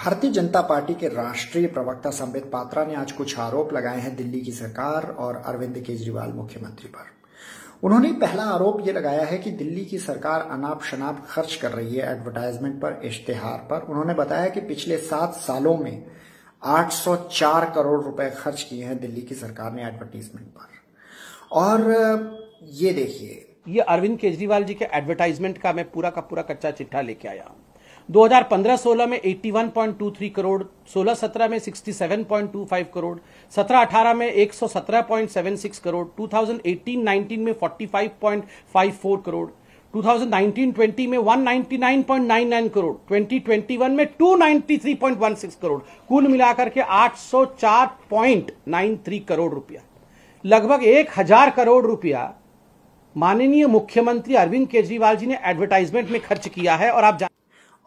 Bharatiya Janata party के राष्ट्रीय प्रवक्ता संबित पात्रा ने आज कुछ आरोप लगाए हैं दिल्ली की सरकार और अरविंद केजरीवाल मुख्यमंत्री पर। उन्होंने पहला आरोप ये लगाया है कि दिल्ली की सरकार अनाप शनाप खर्च कर रही है एडवर्टाइजमेंट पर, इश्तेहार पर। उन्होंने बताया कि पिछले 7 सालों में 804 करोड़ रुपए खर्च किए हैं दिल्ली की सरकार ने एडवर्टाइजमेंट पर। और ये देखिए, ये अरविंद केजरीवाल जी के एडवर्टाइजमेंट का मैं पूरा का पूरा कच्चा चिट्ठा लेके आया हूं। 2015-16 में 81.23 करोड़, 16-17 में 67.25 करोड़, 17-18 में 117.76 करोड़, 2018-19 में 45.54 करोड़, 2019-20 में 199.99 करोड़, 2021 में 293.16 करोड़, कुल मिलाकर के 804.93 करोड़ रुपया, लगभग 1000 करोड़ रुपया माननीय मुख्यमंत्री अरविंद केजरीवाल जी ने एडवर्टाइजमेंट में खर्च किया है।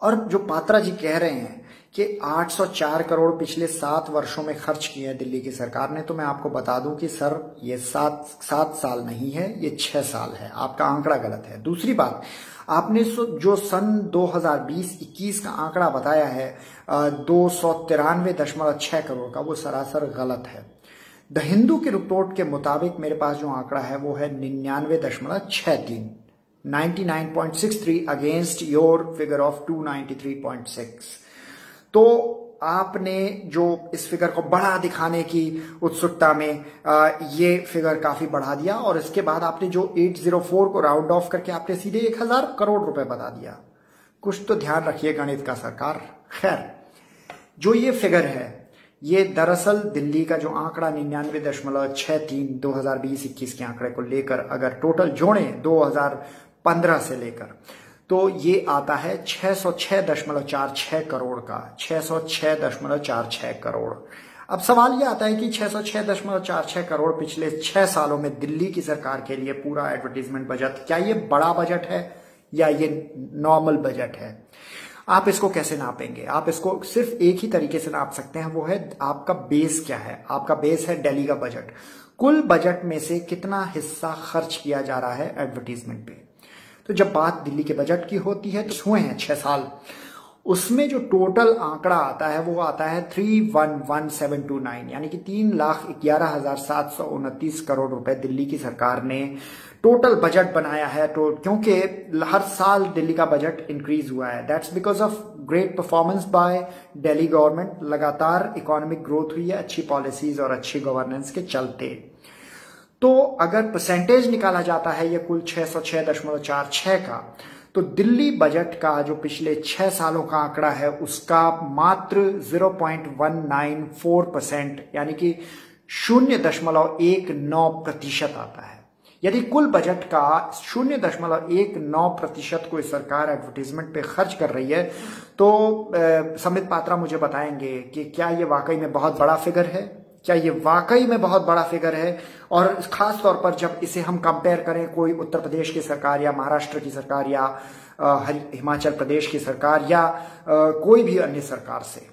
और जो पात्रा जी कह रहे हैं कि 804 करोड़ पिछले 7 वर्षों में खर्च किए हैं दिल्ली की सरकार ने, तो मैं आपको बता दूं कि सर ये 7 साल नहीं है, ये 6 साल है। आपका आंकड़ा गलत है। दूसरी बात, आपने जो सन 2020-21 का आंकड़ा बताया है 293.6 करोड़ का, वो सरासर गलत है। द हिंदू की रिपोर्ट के मुताबिक मेरे पास जो आंकड़ा है वो है 99.63, 99.63 अगेंस्ट योर फिगर ऑफ 293.6। तो आपने जो इस फिगर को बढ़ा दिखाने की उत्सुकता में ये फिगर काफी बढ़ा दिया, और इसके बाद आपने जो 804 को राउंड ऑफ करके आपने सीधे 1000 करोड़ रुपए बता दिया। कुछ तो ध्यान रखिए गणित का सरकार। खैर, जो ये फिगर है ये दरअसल दिल्ली का जो आंकड़ा 99.63 2020-21 के आंकड़े को लेकर अगर टोटल जोड़ें 2015 से लेकर, तो ये आता है 606.46 करोड़ का, 606.46 करोड़। अब सवाल ये आता है कि 606.46 करोड़ पिछले 6 सालों में दिल्ली की सरकार के लिए पूरा एडवर्टाइजमेंट बजट, क्या ये बड़ा बजट है या ये नॉर्मल बजट है? आप इसको कैसे नापेंगे? आप इसको सिर्फ एक ही तरीके से नाप सकते हैं, वो है आपका बेस क्या है। आपका बेस है दिल्ली का बजट। कुल बजट में से कितना हिस्सा खर्च किया जा रहा है एडवर्टाइजमेंट पे। तो जब बात दिल्ली के बजट की होती है तो हुए हैं 6 साल, उसमें जो टोटल आंकड़ा आता है वो आता है 311729, यानी कि 3,11,729 करोड़ रुपए दिल्ली की सरकार ने टोटल बजट बनाया है। तो क्योंकि हर साल दिल्ली का बजट इंक्रीज हुआ है, that's because of great performance by Delhi government. लगातार इकोनॉमिक ग्रोथ हुई है अच्छी पॉलिसीज और अच्छी गवर्नेंस के चलते। तो अगर परसेंटेज निकाला जाता है ये कुल 606.46 का, तो दिल्ली बजट का जो पिछले 6 सालों का आंकड़ा है उसका मात्र 0.194%, यानी कि 0.19% आता है। यदि कुल बजट का 0.19% कोई सरकार एडवर्टाइजमेंट पे खर्च कर रही है, तो संबित पात्रा मुझे बताएंगे कि क्या ये वाकई में बहुत बड़ा फिगर है? क्या ये वाकई में बहुत बड़ा फिगर है? और खास तौर पर जब इसे हम कंपेयर करें कोई उत्तर प्रदेश की सरकार या महाराष्ट्र की सरकार या हिमाचल प्रदेश की सरकार या कोई भी अन्य सरकार से।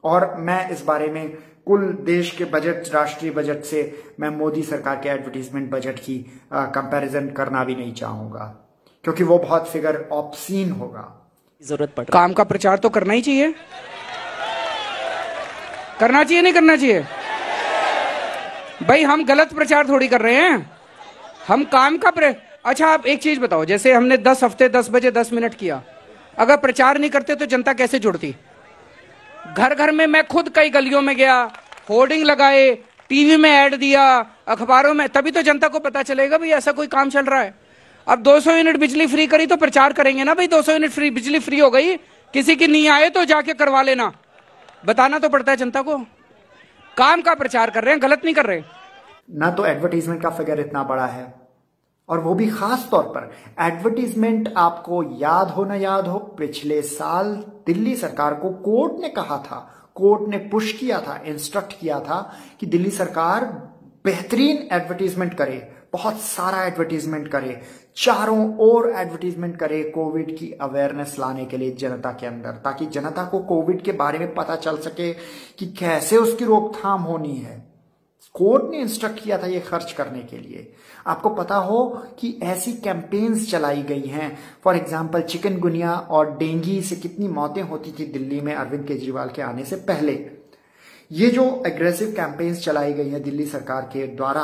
और मैं इस बारे में कुल देश के बजट, राष्ट्रीय बजट से मैं मोदी सरकार के एडवर्टाइजमेंट बजट की कंपैरिजन करना भी नहीं चाहूंगा, क्योंकि वो बहुत फिगर ऑब्सीन होगा। जरूरत पड़ काम का प्रचार तो करना ही चाहिए, करना चाहिए नहीं करना चाहिए भाई? हम गलत प्रचार थोड़ी कर रहे हैं, हम काम का अच्छा आप एक चीज बताओ, जैसे हमने 10 हफ्ते 10 बजे 10 मिनट किया, अगर प्रचार नहीं करते तो जनता कैसे जुड़ती? घर घर में मैं खुद कई गलियों में गया, होर्डिंग लगाए, टीवी में ऐड दिया, अखबारों में, तभी तो जनता को पता चलेगा भाई ऐसा कोई काम चल रहा है। अब 200 यूनिट बिजली फ्री करी तो प्रचार करेंगे ना भाई, 200 यूनिट फ्री बिजली फ्री हो गई, किसी की नहीं आए तो जाके करवा लेना, बताना तो पड़ता है जनता को। काम का प्रचार कर रहे हैं, गलत नहीं कर रहे ना। तो एडवर्टाइजमेंट का फिगर इतना बड़ा है, और वो भी खास तौर पर एडवर्टाइजमेंट। आपको याद हो ना याद हो, पिछले साल दिल्ली सरकार को कोर्ट ने कहा था, कोर्ट ने पुश किया था, इंस्ट्रक्ट किया था कि दिल्ली सरकार बेहतरीन एडवर्टाइजमेंट करे, बहुत सारा एडवर्टाइजमेंट करे, चारों ओर एडवर्टाइजमेंट करे, कोविड की अवेयरनेस लाने के लिए जनता के अंदर, ताकि जनता को कोविड के बारे में पता चल सके कि कैसे उसकी रोकथाम होनी है। कोर्ट ने इंस्ट्रक्ट किया था ये खर्च करने के लिए। आपको पता हो कि ऐसी कैंपेन्स चलाई गई हैं, फॉर एग्जाम्पल चिकनगुनिया और डेंगू से कितनी मौतें होती थी दिल्ली में अरविंद केजरीवाल के आने से पहले। ये जो एग्रेसिव कैंपेन्स चलाई गई हैं दिल्ली सरकार के द्वारा,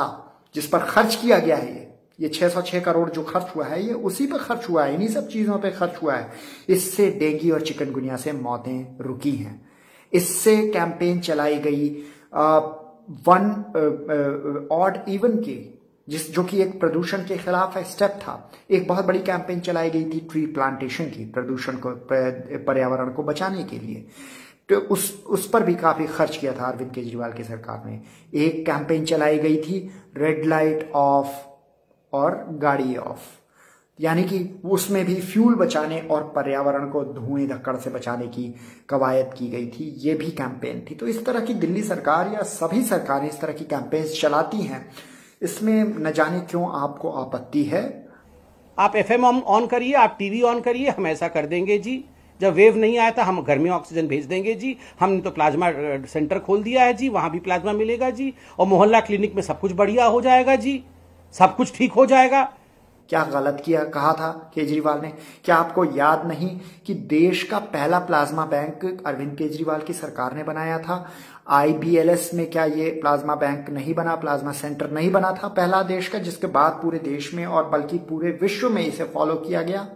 जिस पर खर्च किया गया है, ये 606 करोड़ जो खर्च हुआ है, ये उसी पर खर्च हुआ है, इन्हीं सब चीजों पे खर्च हुआ है। इससे डेंगू और चिकनगुनिया से मौतें रुकी हैं। इससे कैंपेन चलाई गई वन ऑड इवन के, जो कि एक प्रदूषण के खिलाफ स्टेप था। एक बहुत बड़ी कैंपेन चलाई गई थी ट्री प्लांटेशन की, प्रदूषण को, पर्यावरण को बचाने के लिए। तो उस पर भी काफी खर्च किया था अरविंद केजरीवाल की सरकार ने। एक कैंपेन चलाई गई थी रेड लाइट ऑफ और गाड़ी ऑफ, यानी कि उसमें भी फ्यूल बचाने और पर्यावरण को धुएं धक्कड़ से बचाने की कवायद की गई थी। ये भी कैंपेन थी। तो इस तरह की दिल्ली सरकार या सभी सरकारें इस तरह की कैंपेन्स चलाती हैं, इसमें न जाने क्यों आपको आपत्ति है। आप FM ऑन करिए, आप टीवी ऑन करिए, हम ऐसा कर देंगे जी। जब वेव नहीं आया था हम घर में ऑक्सीजन भेज देंगे जी। हमने तो प्लाज्मा सेंटर खोल दिया है जी, वहां भी प्लाज्मा मिलेगा जी। और मोहल्ला क्लिनिक में सब कुछ बढ़िया हो जाएगा जी, सब कुछ ठीक हो जाएगा। क्या गलत किया कहा था केजरीवाल ने? क्या आपको याद नहीं कि देश का पहला प्लाज्मा बैंक अरविंद केजरीवाल की सरकार ने बनाया था? IBLS में क्या ये प्लाज्मा बैंक नहीं बना, प्लाज्मा सेंटर नहीं बना था पहला देश का, जिसके बाद पूरे देश में और बल्कि पूरे विश्व में इसे फॉलो किया गया?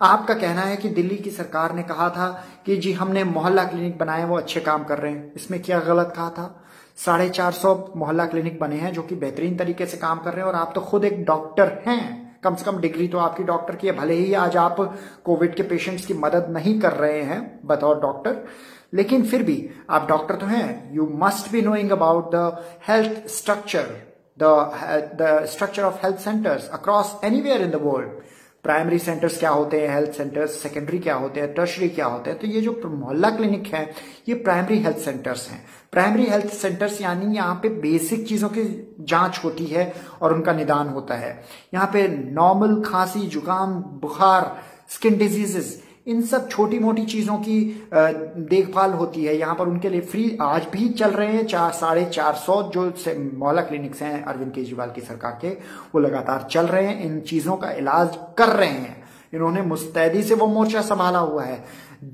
आपका कहना है कि दिल्ली की सरकार ने कहा था कि जी हमने मोहल्ला क्लिनिक बनाए, वो अच्छे काम कर रहे हैं। इसमें क्या गलत कहा था? 450 मोहल्ला क्लिनिक बने हैं जो कि बेहतरीन तरीके से काम कर रहे हैं। और आप तो खुद एक डॉक्टर हैं, कम से कम डिग्री तो आपकी डॉक्टर की है। भले ही आज आप कोविड के पेशेंट्स की मदद नहीं कर रहे हैं बतौर डॉक्टर, लेकिन फिर भी आप डॉक्टर तो हैं। You must be knowing about the health structure, the structure of health centres across anywhere in the world. Primary centres क्या होते हैं, हेल्थ सेंटर्स, सेकेंडरी क्या होते हैं, टर्शरी क्या होते हैं। तो ये जो मोहल्ला क्लिनिक है, ये प्राइमरी हेल्थ सेंटर्स हैं। प्राइमरी हेल्थ सेंटर्स यानी यहाँ पे बेसिक चीजों की जांच होती है और उनका निदान होता है। यहाँ पे नॉर्मल खांसी, जुकाम, बुखार, स्किन डिजीजेस, इन सब छोटी मोटी चीजों की देखभाल होती है। यहाँ पर उनके लिए फ्री आज भी चल रहे हैं 450 जो मोहल्ला क्लिनिक्स हैं अरविंद केजरीवाल की सरकार के, वो लगातार चल रहे हैं, इन चीजों का इलाज कर रहे हैं। इन्होंने मुस्तैदी से वो मोर्चा संभाला हुआ है।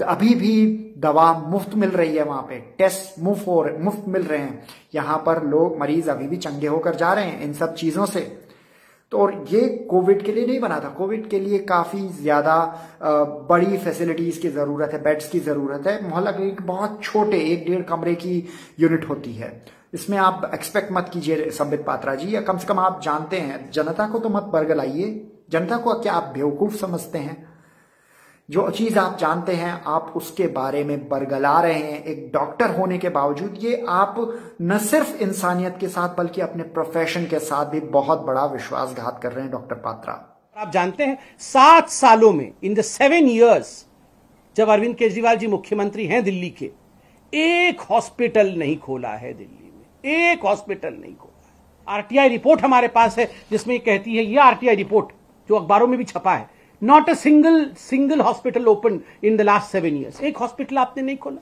अभी भी दवा मुफ्त मिल रही है, वहां पे टेस्ट मुफ्त मिल रहे हैं। यहाँ पर लोग, मरीज अभी भी चंगे होकर जा रहे हैं इन सब चीजों से। तो और ये कोविड के लिए नहीं बना था, कोविड के लिए काफी ज्यादा बड़ी फैसिलिटीज की जरूरत है, बेड्स की जरूरत है। मोहल्ला क्लिनिक बहुत छोटे 1-1.5 कमरे की यूनिट होती है। इसमें आप एक्सपेक्ट मत कीजिए संबित पात्रा जी, या कम से कम आप जानते हैं, जनता को तो मत बरगलाइए। जनता को क्या आप बेवकूफ समझते हैं? जो चीज आप जानते हैं आप उसके बारे में बरगला रहे हैं। एक डॉक्टर होने के बावजूद ये आप न सिर्फ इंसानियत के साथ बल्कि अपने प्रोफेशन के साथ भी बहुत बड़ा विश्वासघात कर रहे हैं डॉक्टर पात्रा। आप जानते हैं 7 सालों में, इन द 7 years जब अरविंद केजरीवाल जी मुख्यमंत्री हैं दिल्ली के, एक हॉस्पिटल नहीं खोला है दिल्ली में, एक हॉस्पिटल नहीं खोला है। RTI रिपोर्ट हमारे पास है जिसमें कहती है, ये RTI रिपोर्ट जो अखबारों में भी छपा है, not a single hospital open in the last 7 years। एक हॉस्पिटल आपने नहीं खोला।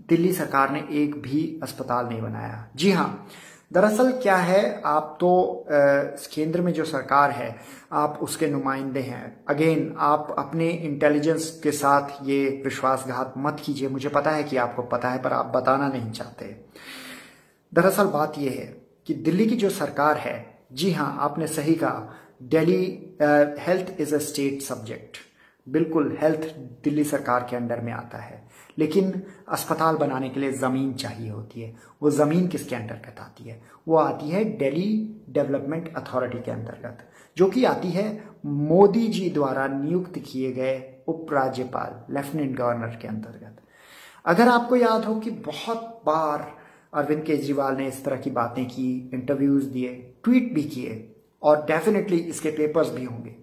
दिल्ली सरकार ने एक भी अस्पताल नहीं बनाया। जी हाँ, दरअसल क्या है, आप तो केंद्र में जो सरकार है आप उसके नुमाइंदे हैं। अगेन आप अपने इंटेलिजेंस के साथ ये विश्वासघात मत कीजिए। मुझे पता है कि आपको पता है पर आप बताना नहीं चाहते। दरअसल बात यह है कि दिल्ली की जो सरकार है, जी हाँ आपने सही कहा, Delhi health is a state subject. बिल्कुल, हेल्थ दिल्ली सरकार के अंडर में आता है, लेकिन अस्पताल बनाने के लिए जमीन चाहिए होती है। वो जमीन किसके अंतर्गत आती है? वो आती है दिल्ली डेवलपमेंट अथॉरिटी के अंतर्गत, जो कि आती है मोदी जी द्वारा नियुक्त किए गए उपराज्यपाल, लेफ्टिनेंट गवर्नर के अंतर्गत। अगर आपको याद हो कि बहुत बार अरविंद केजरीवाल ने इस तरह की बातें की, इंटरव्यूज दिए, ट्वीट भी किए, और डेफिनेटली इसके पेपर्स भी होंगे।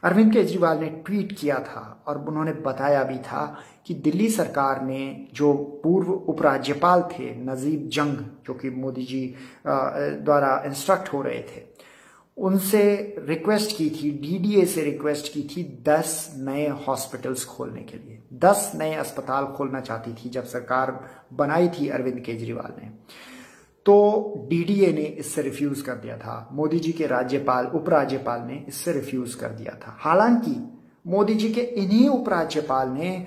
अरविंद केजरीवाल ने ट्वीट किया था और उन्होंने बताया भी था कि दिल्ली सरकार ने जो पूर्व उपराज्यपाल थे नजीब जंग, जो कि मोदी जी द्वारा इंस्ट्रक्ट हो रहे थे, उनसे रिक्वेस्ट की थी, DDA से रिक्वेस्ट की थी 10 नए हॉस्पिटल्स खोलने के लिए। 10 नए अस्पताल खोलना चाहती थी जब सरकार बनाई थी अरविंद केजरीवाल ने। तो डीडीए ने इससे रिफ्यूज कर दिया था। मोदी जी के राज्यपाल उपराज्यपाल ने इससे रिफ्यूज कर दिया था। हालांकि मोदी जी के इन्हीं उपराज्यपाल ने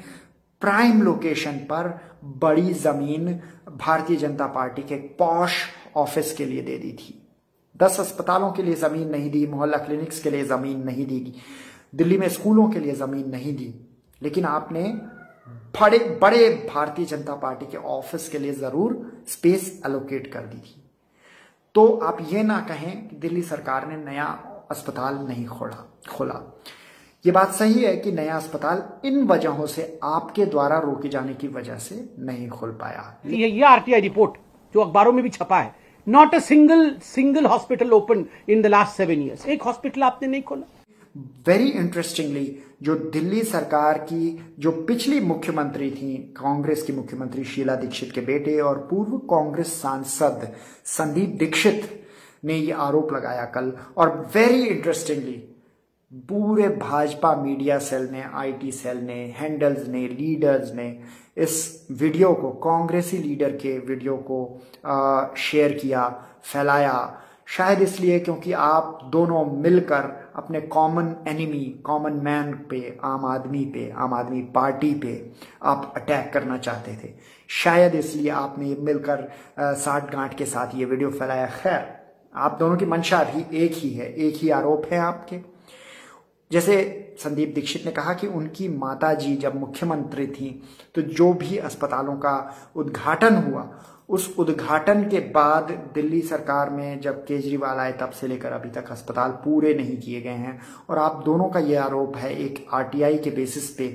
प्राइम लोकेशन पर बड़ी जमीन भारतीय जनता पार्टी के पॉश ऑफिस के लिए दे दी थी। 10 अस्पतालों के लिए जमीन नहीं दी, मोहल्ला क्लिनिक्स के लिए जमीन नहीं दी, दिल्ली में स्कूलों के लिए जमीन नहीं दी, लेकिन आपने बड़े बड़े भारतीय जनता पार्टी के ऑफिस के लिए जरूर स्पेस एलोकेट कर दी थी। तो आप ये ना कहें कि दिल्ली सरकार ने नया अस्पताल नहीं खोला। ये बात सही है कि नया अस्पताल इन वजहों से आपके द्वारा रोके जाने की वजह से नहीं खोल पाया। ये आरटीआई रिपोर्ट जो अखबारों में भी छपा है, not a single hospital open in the last 7 years, एक हॉस्पिटल आपने नहीं खोला। वेरी इंटरेस्टिंगली, जो दिल्ली सरकार की जो पिछली मुख्यमंत्री थी, कांग्रेस की मुख्यमंत्री शीला दीक्षित के बेटे और पूर्व कांग्रेस सांसद संदीप दीक्षित ने यह आरोप लगाया कल, और वेरी इंटरेस्टिंगली पूरे भाजपा मीडिया सेल ने, आईटी सेल ने, हैंडल्स ने, लीडर्स ने इस वीडियो को, कांग्रेसी लीडर के वीडियो को शेयर किया, फैलाया। शायद इसलिए क्योंकि आप दोनों मिलकर अपने कॉमन एनिमी, कॉमन मैन पे, आम आदमी पार्टी पे आप अटैक करना चाहते थे। शायद इसलिए आपने मिलकर साठ गांठ के साथ ये वीडियो फैलाया। खैर, आप दोनों की मंशा भी एक ही है, एक ही आरोप है आपके। जैसे संदीप दीक्षित ने कहा कि उनकी माताजी जब मुख्यमंत्री थी तो जो भी अस्पतालों का उद्घाटन हुआ, उस उद्घाटन के बाद दिल्ली सरकार में जब केजरीवाल आए तब से लेकर अभी तक अस्पताल पूरे नहीं किए गए हैं। और आप दोनों का यह आरोप है एक आरटीआई के बेसिस पे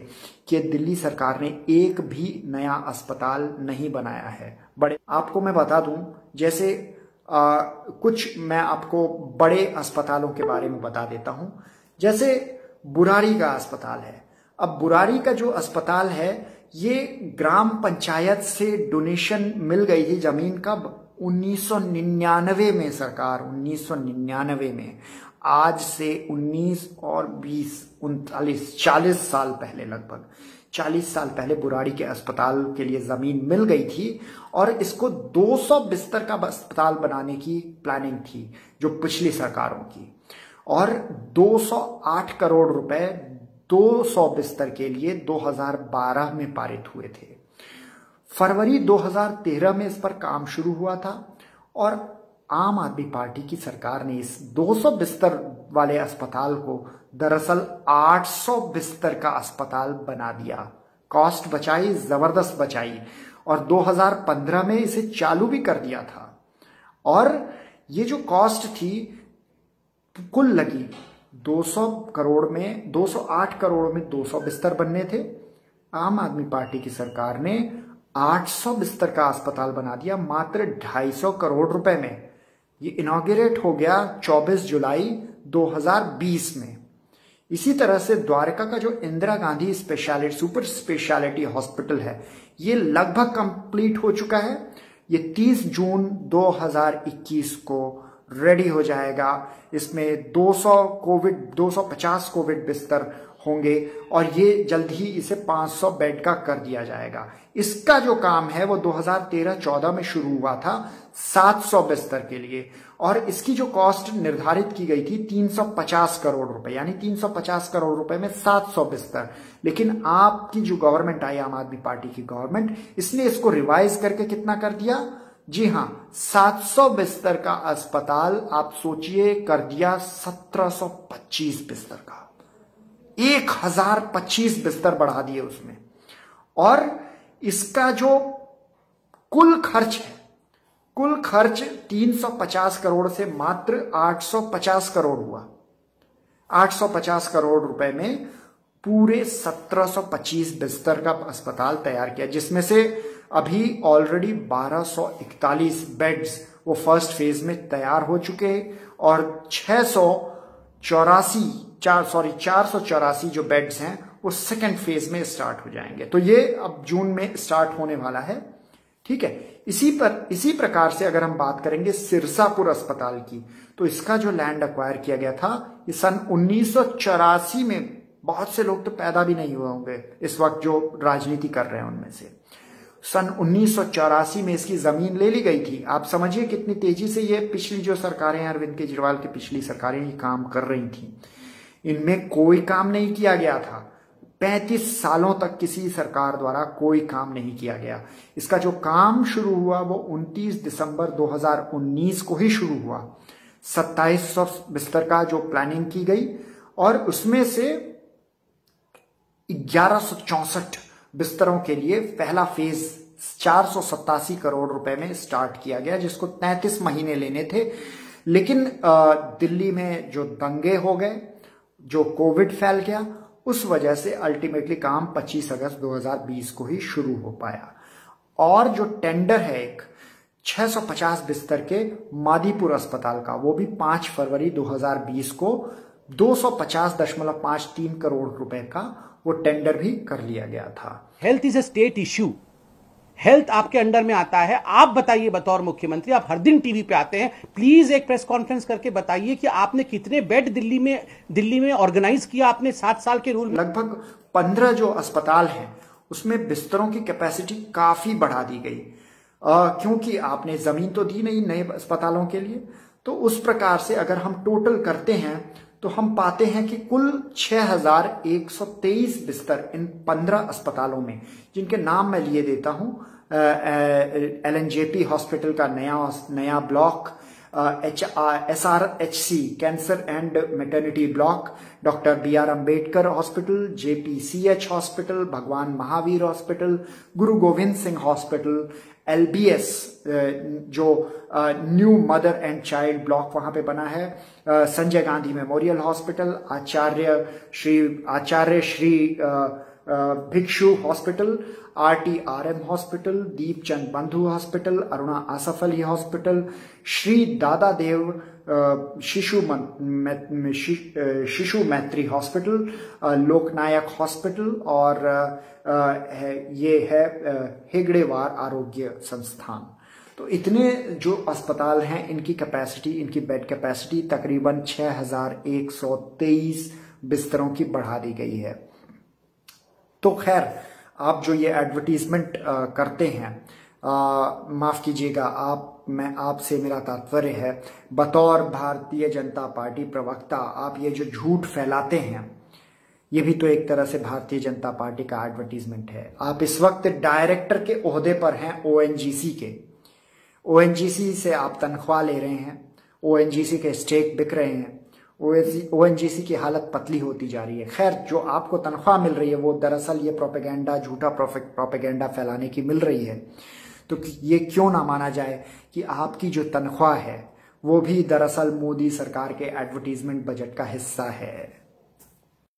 कि दिल्ली सरकार ने एक भी नया अस्पताल नहीं बनाया है। आपको मैं बता दूं, जैसे कुछ मैं आपको बड़े अस्पतालों के बारे में बता देता हूं। जैसे बुराड़ी का अस्पताल है। अब बुराड़ी का जो अस्पताल है, ये ग्राम पंचायत से डोनेशन मिल गई थी जमीन कब? 1999 में। सरकार 1999 में, आज से 19 और 20 39 40 साल पहले, लगभग 40 साल पहले बुराड़ी के अस्पताल के लिए जमीन मिल गई थी और इसको 200 बिस्तर का अस्पताल बनाने की प्लानिंग थी जो पिछली सरकारों की, और 208 करोड़ रुपए 200 बिस्तर के लिए 2012 में पारित हुए थे। फरवरी 2013 में इस पर काम शुरू हुआ था और आम आदमी पार्टी की सरकार ने इस 200 बिस्तर वाले अस्पताल को दरअसल 800 बिस्तर का अस्पताल बना दिया। कॉस्ट बचाई, जबरदस्त बचाई, और 2015 में इसे चालू भी कर दिया था। और ये जो कॉस्ट थी कुल लगी 200 करोड़ में, 208 करोड़ में 200 बिस्तर बनने थे। आम आदमी पार्टी की सरकार ने 800 बिस्तर का अस्पताल बना दिया मात्र 250 करोड़ रुपए में। ये इनॉग्रेट हो गया 24 जुलाई 2020 में। इसी तरह से द्वारका का जो Indira Gandhi super speciality hospital है, ये लगभग कंप्लीट हो चुका है। ये 30 जून 2021 को रेडी हो जाएगा। इसमें 250 कोविड बिस्तर होंगे और ये जल्द ही इसे 500 बेड का कर दिया जाएगा। इसका जो काम है वो 2013-14 में शुरू हुआ था 700 बिस्तर के लिए, और इसकी जो कॉस्ट निर्धारित की गई थी 350 करोड़ रुपए, यानी 350 करोड़ रुपए में 700 बिस्तर। लेकिन आपकी जो गवर्नमेंट आई, आम आदमी पार्टी की गवर्नमेंट, इसने इसको रिवाइज करके कितना कर दिया? जी हां, 700 बिस्तर का अस्पताल आप सोचिए कर दिया 1725 बिस्तर का। 1025 बिस्तर बढ़ा दिए उसमें। और इसका जो कुल खर्च है, कुल खर्च 350 करोड़ से मात्र 850 करोड़ हुआ। 850 करोड़ रुपए में पूरे 1725 बिस्तर का अस्पताल तैयार किया, जिसमें से अभी ऑलरेडी 1241 बेड्स वो फर्स्ट फेज में तैयार हो चुके और 484 जो बेड्स हैं वो सेकेंड फेज में स्टार्ट हो जाएंगे। तो ये अब जून में स्टार्ट होने वाला है। ठीक है। इसी प्रकार से अगर हम बात करेंगे सिरसापुर अस्पताल की, तो इसका जो लैंड अक्वायर किया गया था ये सन 1984 में, बहुत से लोग तो पैदा भी नहीं हुए होंगे इस वक्त जो राजनीति कर रहे हैं उनमें से। सन 1984 में इसकी जमीन ले ली गई थी। आप समझिए कितनी तेजी से ये पिछली जो सरकारें, अरविंद केजरीवाल की पिछली सरकारें ये काम कर रही थी। इनमें कोई काम नहीं किया गया था। 35 सालों तक किसी सरकार द्वारा कोई काम नहीं किया गया। इसका जो काम शुरू हुआ वो 29 दिसंबर 2019 को ही शुरू हुआ। 2700 बिस्तर का जो प्लानिंग की गई और उसमें से 1164 बिस्तरों के लिए पहला फेज 487 करोड़ रुपए में स्टार्ट किया गया, जिसको 33 महीने लेने थे। लेकिन दिल्ली में जो दंगे हो गए, जो कोविड फैल गया, उस वजह से अल्टीमेटली काम 25 अगस्त 2020 को ही शुरू हो पाया। और जो टेंडर है एक 650 बिस्तर के मादीपुर अस्पताल का, वो भी 5 फरवरी 2020 को 250.53 करोड़ रुपए का वो टेंडर भी कर लिया गया था। Health is a state issue. Health आपके अंडर में आता है। आप बताइए, बतौर मुख्यमंत्री, आप हर दिन टीवी पे आते हैं, प्लीज एक प्रेस कॉन्फ्रेंस करके बताइए कि आपने कितने बेड दिल्ली में ऑर्गेनाइज किया आपने 7 साल के रूल में। लगभग 15 जो अस्पताल हैं उसमें बिस्तरों की कैपेसिटी काफी बढ़ा दी गई, क्योंकि आपने जमीन तो दी नहीं नए अस्पतालों के लिए। तो उस प्रकार से अगर हम टोटल करते हैं तो हम पाते हैं कि कुल 6123 बिस्तर इन 15 अस्पतालों में, जिनके नाम मैं लिए देता हूं, LNJP हॉस्पिटल का नया block, SRHC cancer and maternity block, doctor BR Ambedkar hospital, JPCH hospital, भगवान महावीर हॉस्पिटल, गुरु गोविंद सिंह हॉस्पिटल, LBS जो new mother and child block वहां पे बना है, संजय गांधी मेमोरियल हॉस्पिटल, आचार्य श्री भिक्षु हॉस्पिटल, RTRM हॉस्पिटल, दीपचंद बंधु हॉस्पिटल, अरुणा आसफ अली हॉस्पिटल, श्री दादा देव शिशु मैत्री हॉस्पिटल, लोकनायक हॉस्पिटल, और ये है हेगड़ेवार आरोग्य संस्थान। तो इतने जो अस्पताल हैं, इनकी कैपेसिटी, इनकी बेड कैपेसिटी तकरीबन 6123 बिस्तरों की बढ़ा दी गई है। तो खैर, आप जो ये एडवर्टीजमेंट करते हैं, माफ कीजिएगा, आपसे मेरा तात्पर्य है, बतौर भारतीय जनता पार्टी प्रवक्ता आप ये जो झूठ फैलाते हैं, ये भी तो एक तरह से भारतीय जनता पार्टी का एडवर्टीजमेंट है। आप इस वक्त डायरेक्टर के ओहदे पर हैं ONGC के। ONGC से आप तनख्वाह ले रहे हैं, ONGC के स्टेक बिक रहे हैं, ONGC की हालत पतली होती जा रही है। खैर, जो आपको तनख्वाह मिल रही है वो दरअसल ये प्रोपेगेंडा, झूठा प्रोपेगेंडा फैलाने की मिल रही है। तो ये क्यों ना माना जाए कि आपकी जो तनख्वाह है वो भी दरअसल मोदी सरकार के एडवर्टीजमेंट बजट का हिस्सा है।